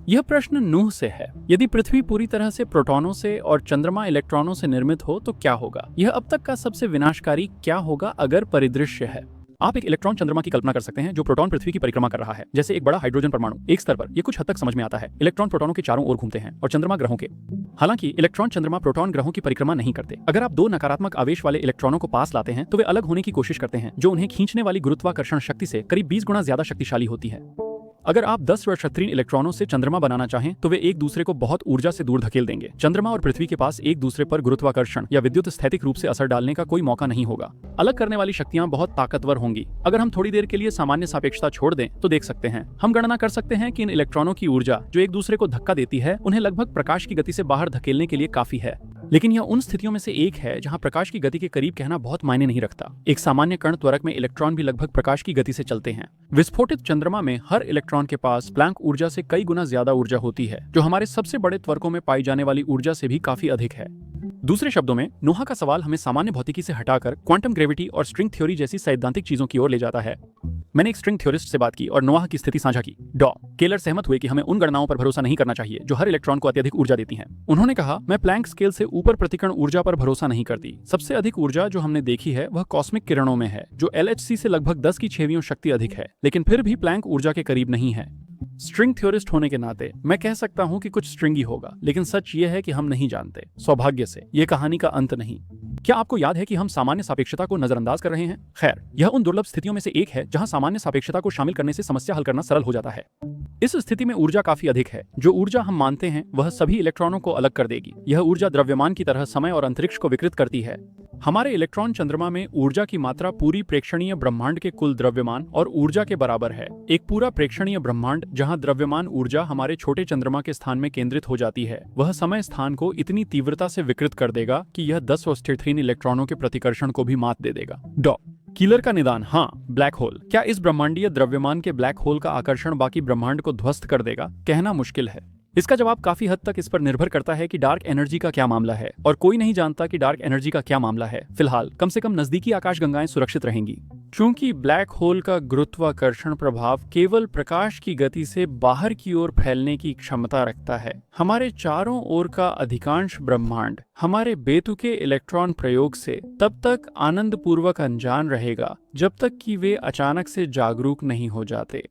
यह प्रश्न नूह से है। यदि पृथ्वी पूरी तरह से प्रोटॉनों से और चंद्रमा इलेक्ट्रॉनों से निर्मित हो तो क्या होगा? यह अब तक का सबसे विनाशकारी क्या होगा अगर परिदृश्य है। आप एक इलेक्ट्रॉन चंद्रमा की कल्पना कर सकते हैं जो प्रोटॉन पृथ्वी की परिक्रमा कर रहा है, जैसे एक बड़ा हाइड्रोजन परमाणु। एक स्तर पर यह कुछ हद तक समझ में आता है। इलेक्ट्रॉन प्रोटॉनों के चारों ओर घूमते हैं और चंद्रमा ग्रहों के। हालांकि इलेक्ट्रॉन चंद्रमा प्रोटॉन ग्रहों की परिक्रमा नहीं करते। अगर आप दो नकारात्मक आवेश वाले इलेक्ट्रॉनों को पास लाते हैं तो वे अलग होने की कोशिश करते हैं, जो उन्हें खींचने वाली गुरुत्वाकर्षण शक्ति से करीब 20 गुना ज्यादा शक्तिशाली होती है। अगर आप 10 वर्षत्रीन इलेक्ट्रॉनों से चंद्रमा बनाना चाहें तो वे एक दूसरे को बहुत ऊर्जा से दूर धकेल देंगे। चंद्रमा और पृथ्वी के पास एक दूसरे पर गुरुत्वाकर्षण या विद्युत स्थैतिक रूप से असर डालने का कोई मौका नहीं होगा। अलग करने वाली शक्तियां बहुत ताकतवर होंगी। अगर हम थोड़ी देर के लिए सामान्य सापेक्षता छोड़ दें तो देख सकते हैं, हम गणना कर सकते हैं कि इन इलेक्ट्रॉनों की ऊर्जा जो एक दूसरे को धक्का देती है उन्हें लगभग प्रकाश की गति से बाहर धकेलने के लिए काफी है। लेकिन यह उन स्थितियों में से एक है जहां प्रकाश की गति के करीब कहना बहुत मायने नहीं रखता। एक सामान्य कण त्वरक में इलेक्ट्रॉन भी लगभग प्रकाश की गति से चलते हैं। विस्फोटित चंद्रमा में हर इलेक्ट्रॉन के पास प्लैंक ऊर्जा से कई गुना ज्यादा ऊर्जा होती है, जो हमारे सबसे बड़े त्वरकों में पाई जाने वाली ऊर्जा से भी काफी अधिक है। दूसरे शब्दों में, नोहा का सवाल हमें सामान्य भौतिकी से हटाकर क्वांटम ग्रेविटी और स्ट्रिंग थ्योरी जैसी सैद्धांतिक चीजों की ओर ले जाता है। मैंने एक स्ट्रिंग थ्योरिस्ट से बात की और नोहा की स्थिति साझा की। डॉ केलर सहमत हुए कि हमें उन गणनाओं पर भरोसा नहीं करना चाहिए जो हर इलेक्ट्रॉन को अत्यधिक ऊर्जा देती हैं। उन्होंने कहा, मैं प्लैंक स्केल से ऊपर प्रतिकण ऊर्जा पर भरोसा नहीं करती। सबसे अधिक ऊर्जा जो हमने देखी है वह कॉस्मिक किरणों में है, जो LHC से लगभग 10 की 6वीं शक्ति अधिक है, लेकिन फिर भी प्लैंक ऊर्जा के करीब नहीं है। स्ट्रिंग थ्योरिस्ट होने के नाते मैं कह सकता हूं कि कुछ स्ट्रिंग ही होगा, लेकिन सच ये है कि हम नहीं जानते। सौभाग्य से ये कहानी का अंत नहीं। क्या आपको याद है कि हम सामान्य सापेक्षता को नजरअंदाज कर रहे हैं? खैर, यह उन दुर्लभ स्थितियों में से एक है जहां सामान्य सापेक्षता को शामिल करने से समस्या हल करना सरल हो जाता है। इस स्थिति में ऊर्जा काफी अधिक है। जो ऊर्जा हम मानते हैं वह सभी इलेक्ट्रॉनों को अलग कर देगी। यह ऊर्जा द्रव्यमान की तरह समय और अंतरिक्ष को विकृत करती है। हमारे इलेक्ट्रॉन चंद्रमा में ऊर्जा की मात्रा पूरी प्रेक्षणीय ब्रह्मांड के कुल द्रव्यमान और ऊर्जा के बराबर है। एक पूरा प्रेक्षणीय ब्रह्मांड जहां द्रव्यमान ऊर्जा हमारे छोटे चंद्रमा के स्थान में केंद्रित हो जाती है, वह समय स्थान को इतनी तीव्रता से विकृत कर देगा कि यह 10 ऑस्टेट्रीन इलेक्ट्रॉनों के प्रतिकर्षण को भी मात दे देगा। डॉ कीलर का निदान, हाँ, ब्लैक होल। क्या इस ब्रह्मांडीय द्रव्यमान के ब्लैक होल का आकर्षण बाकी ब्रह्मांड को ध्वस्त कर देगा? कहना मुश्किल है। इसका जवाब काफी हद तक इस पर निर्भर करता है कि डार्क एनर्जी का क्या मामला है, और कोई नहीं जानता कि डार्क एनर्जी का क्या मामला है। फिलहाल कम से कम नजदीकी आकाशगंगाएं सुरक्षित रहेंगी। चूंकि ब्लैक होल का गुरुत्वाकर्षण प्रभाव केवल प्रकाश की गति से बाहर की ओर फैलने की क्षमता रखता है, हमारे चारों ओर का अधिकांश ब्रह्मांड हमारे बेतुके इलेक्ट्रॉन प्रयोग से तब तक आनंदपूर्वक अनजान रहेगा जब तक कि वे अचानक से जागरूक नहीं हो जाते।